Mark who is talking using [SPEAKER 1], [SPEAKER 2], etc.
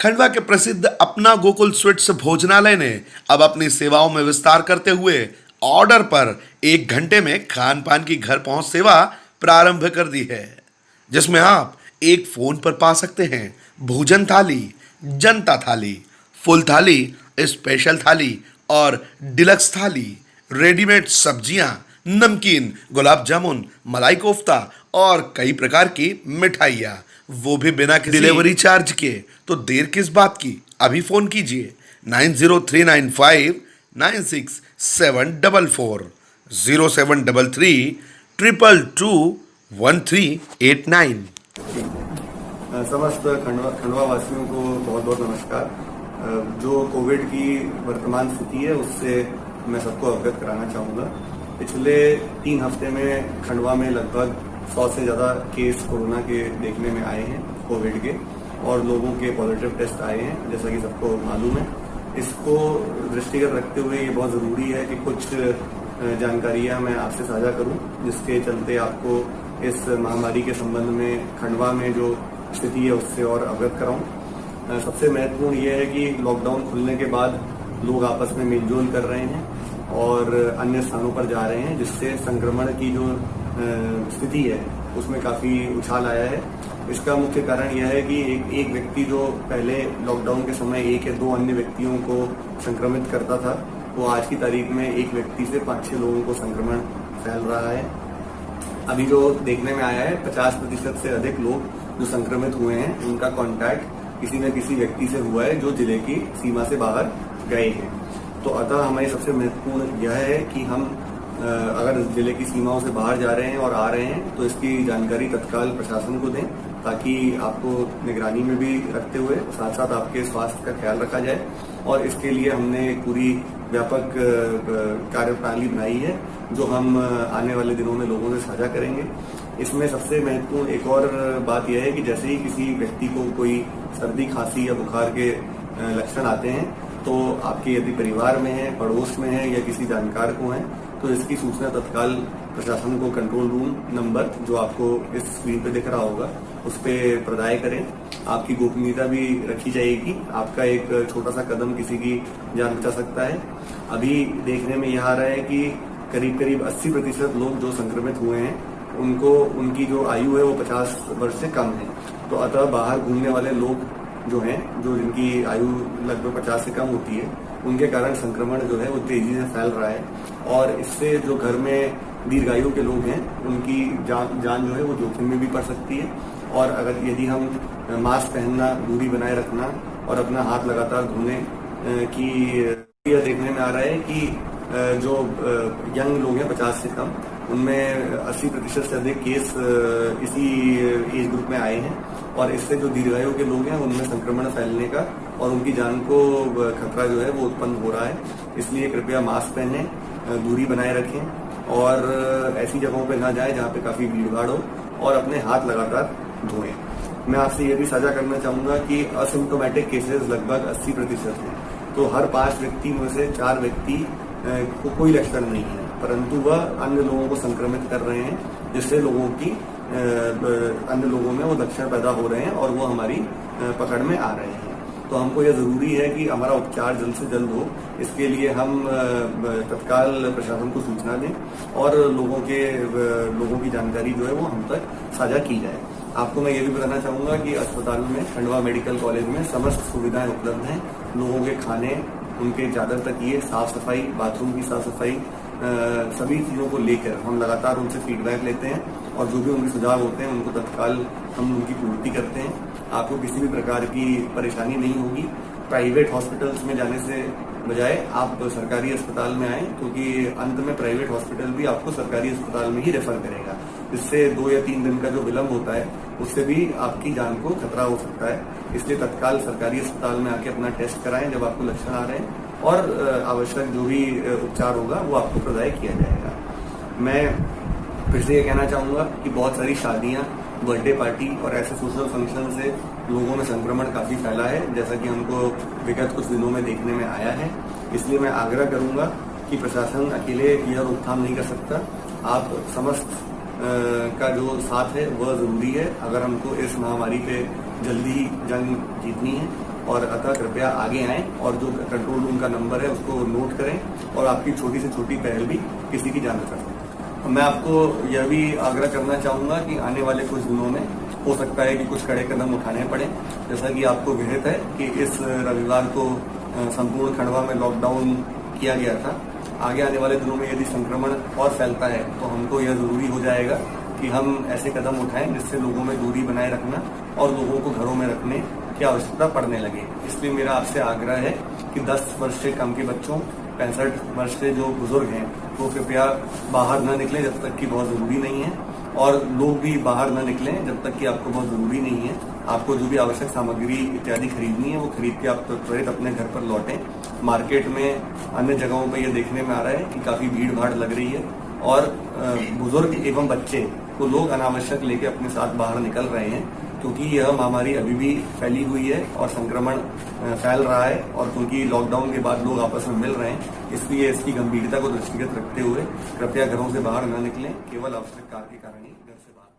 [SPEAKER 1] खंडवा के प्रसिद्ध अपना गोकुल स्वीट्स भोजनालय ने अब अपनी सेवाओं में विस्तार करते हुए ऑर्डर पर 1 घंटे में खान पान की घर पहुंच सेवा प्रारंभ कर दी है, जिसमें आप एक फोन पर पा सकते हैं भोजन थाली, जनता थाली, फुल थाली, स्पेशल थाली और डिलक्स थाली, रेडीमेड सब्जियां, नमकीन, गुलाब जामुन, मलाई कोफ्ता और कई प्रकार की मिठाइयाँ, वो भी बिना किसी डिलीवरी चार्ज के। तो देर किस बात की, अभी फोन कीजिए 9039596744 0733221389।
[SPEAKER 2] समस्त खंडवा वासियों को बहुत बहुत नमस्कार। जो कोविड की वर्तमान स्थिति है उससे मैं सबको अवगत कराना चाहूँगा। पिछले 3 हफ्ते में खंडवा में लगभग 100 से ज़्यादा केस कोरोना के देखने में आए हैं कोविड के, और लोगों के पॉजिटिव टेस्ट आए हैं, जैसा कि सबको मालूम है। इसको दृष्टिगत रखते हुए ये बहुत ज़रूरी है कि कुछ जानकारियाँ मैं आपसे साझा करूँ, जिसके चलते आपको इस महामारी के संबंध में खंडवा में जो स्थिति है उससे और अवगत कराऊँ। सबसे महत्वपूर्ण ये है कि लॉकडाउन खुलने के बाद लोग आपस में मेलजोल कर रहे हैं और अन्य स्थानों पर जा रहे हैं, जिससे संक्रमण की जो स्थिति है उसमें काफ़ी उछाल आया है। इसका मुख्य कारण यह है कि एक व्यक्ति जो पहले लॉकडाउन के समय 1 या 2 अन्य व्यक्तियों को संक्रमित करता था, वो आज की तारीख में एक व्यक्ति से 5-6 लोगों को संक्रमण फैल रहा है। अभी जो देखने में आया है 50% से अधिक लोग जो संक्रमित हुए हैं उनका कॉन्टैक्ट किसी न किसी व्यक्ति से हुआ है जो जिले की सीमा से बाहर गए हैं। तो अतः हमारी सबसे महत्वपूर्ण यह है कि हम अगर जिले की सीमाओं से बाहर जा रहे हैं और आ रहे हैं तो इसकी जानकारी तत्काल प्रशासन को दें, ताकि आपको निगरानी में भी रखते हुए साथ साथ आपके स्वास्थ्य का ख्याल रखा जाए। और इसके लिए हमने एक पूरी व्यापक कार्यप्रणाली बनाई है जो हम आने वाले दिनों में लोगों से साझा करेंगे। इसमें सबसे महत्वपूर्ण एक और बात यह है कि जैसे ही किसी व्यक्ति को कोई सर्दी, खांसी या बुखार के लक्षण आते हैं, तो आपके यदि परिवार में है, पड़ोस में है या किसी जानकार को है, तो इसकी सूचना तत्काल प्रशासन को कंट्रोल रूम नंबर जो आपको इस स्क्रीन पे दिख रहा होगा उस पर प्रदाय करें। आपकी गोपनीयता भी रखी जाएगी। आपका एक छोटा सा कदम किसी की जान बचा सकता है। अभी देखने में यह आ रहा है कि करीब 80% लोग जो संक्रमित हुए हैं उनकी जो आयु है वो 50 वर्ष से कम है। तो अतः बाहर घूमने वाले लोग जो हैं, जो जिनकी आयु लगभग 50 से कम होती है, उनके कारण संक्रमण जो है वो तेजी से फैल रहा है। और इससे जो घर में दीर्घायु के लोग हैं उनकी जान जो है वो जोखिम में भी पड़ सकती है। और अगर यदि हम मास्क पहनना, दूरी बनाए रखना और अपना हाथ लगातार धोने की यह देखने में आ रहा है कि जो यंग लोग हैं 50 से कम, उनमें 80% से अधिक केस इसी एज ग्रुप में आए हैं। और इससे जो दीर्घायु के लोग हैं उनमें संक्रमण फैलने का और उनकी जान को खतरा जो है वो उत्पन्न हो रहा है। इसलिए कृपया मास्क पहनें, दूरी बनाए रखें और ऐसी जगहों पर ना जाएं जहाँ पे काफ़ी भीड़भाड़ हो, और अपने हाथ लगातार धोएं। मैं आपसे ये भी साझा करना चाहूँगा कि असिम्प्टोमेटिक केसेस लगभग 80% हैं। तो हर 5 व्यक्ति में से 4 व्यक्ति को कोई लक्षण नहीं है, परंतु वह अन्य लोगों को संक्रमित कर रहे हैं, जिससे अन्य लोगों में वो लक्षण पैदा हो रहे हैं और वो हमारी पकड़ में आ रहे हैं। तो हमको यह जरूरी है कि हमारा उपचार जल्द से जल्द हो। इसके लिए हम तत्काल प्रशासन को सूचना दें और लोगों की जानकारी जो है वो हम तक साझा की जाए। आपको मैं ये भी बताना चाहूँगा कि अस्पताल में, खंडवा मेडिकल कॉलेज में समस्त सुविधाएं उपलब्ध हैं। लोगों के खाने, उनके चादर तकिए, साफ सफाई, बाथरूम की साफ सफाई, सभी चीज़ों को लेकर हम लगातार उनसे फीडबैक लेते हैं और जो भी उनके सुझाव होते हैं उनको तत्काल हम उनकी पूर्ति करते हैं। आपको किसी भी प्रकार की परेशानी नहीं होगी। प्राइवेट हॉस्पिटल्स में जाने से बजाय आप सरकारी अस्पताल में आएँ, क्योंकि अंत में प्राइवेट हॉस्पिटल भी आपको सरकारी अस्पताल में ही रेफर करेगा। इससे 2 या 3 दिन का जो विलम्ब होता है उससे भी आपकी जान को खतरा हो सकता है। इसलिए तत्काल सरकारी अस्पताल में आके अपना टेस्ट कराएं जब आपको लक्षण आ रहे हैं, और आवश्यक जो भी उपचार होगा वो आपको प्रदाय किया जाएगा। मैं फिर से ये कहना चाहूँगा कि बहुत सारी शादियाँ, बर्थडे पार्टी और ऐसे सोशल फंक्शन से लोगों में संक्रमण काफ़ी फैला है, जैसा कि हमको विगत कुछ दिनों में देखने में आया है। इसलिए मैं आग्रह करूँगा कि प्रशासन अकेले यह रोकथाम नहीं कर सकता। आप समस्त का जो साथ है वह ज़रूरी है अगर हमको इस महामारी पे जल्दी ही जंग जीतनी है और अतः कृपया आगे आएं और जो कंट्रोल रूम का नंबर है उसको नोट करें और आपकी छोटी से छोटी पहल भी किसी की जान कर सकते। मैं आपको यह भी आग्रह करना चाहूंगा कि आने वाले कुछ दिनों में हो सकता है कि कुछ कड़े कदम उठाने पड़े। जैसा कि आपको विदित है कि इस रविवार को संपूर्ण खंडवा में लॉकडाउन किया गया था। आगे आने वाले दिनों में यदि संक्रमण और फैलता है तो हमको यह जरूरी हो जाएगा कि हम ऐसे कदम उठाएं जिससे लोगों में दूरी बनाए रखना और लोगों को घरों में रखने की आवश्यकता पड़ने लगे। इसलिए मेरा आपसे आग्रह है कि 10 वर्ष से कम के बच्चों, 65 वर्ष से जो बुजुर्ग हैं वो कृपया बाहर न निकलें जब तक कि बहुत जरूरी नहीं है और लोग भी बाहर न निकलें जब तक कि आपको बहुत जरूरी नहीं है। आपको जो भी आवश्यक सामग्री इत्यादि खरीदनी है वो खरीद के आप त्वरित अपने घर पर लौटें। मार्केट में अन्य जगहों पर यह देखने में आ रहा है कि काफी भीड़ भाड़ लग रही है और बुजुर्ग एवं बच्चे को लोग अनावश्यक लेके अपने साथ बाहर निकल रहे हैं क्योंकि यह महामारी अभी भी फैली हुई है और संक्रमण फैल रहा है और क्योंकि लॉकडाउन के बाद लोग आपस में मिल रहे हैं इसलिए इसकी गंभीरता को दृष्टिगत रखते हुए कृपया घरों से बाहर न निकलें, केवल आवश्यक कार्य के कारण ही घर से बाहर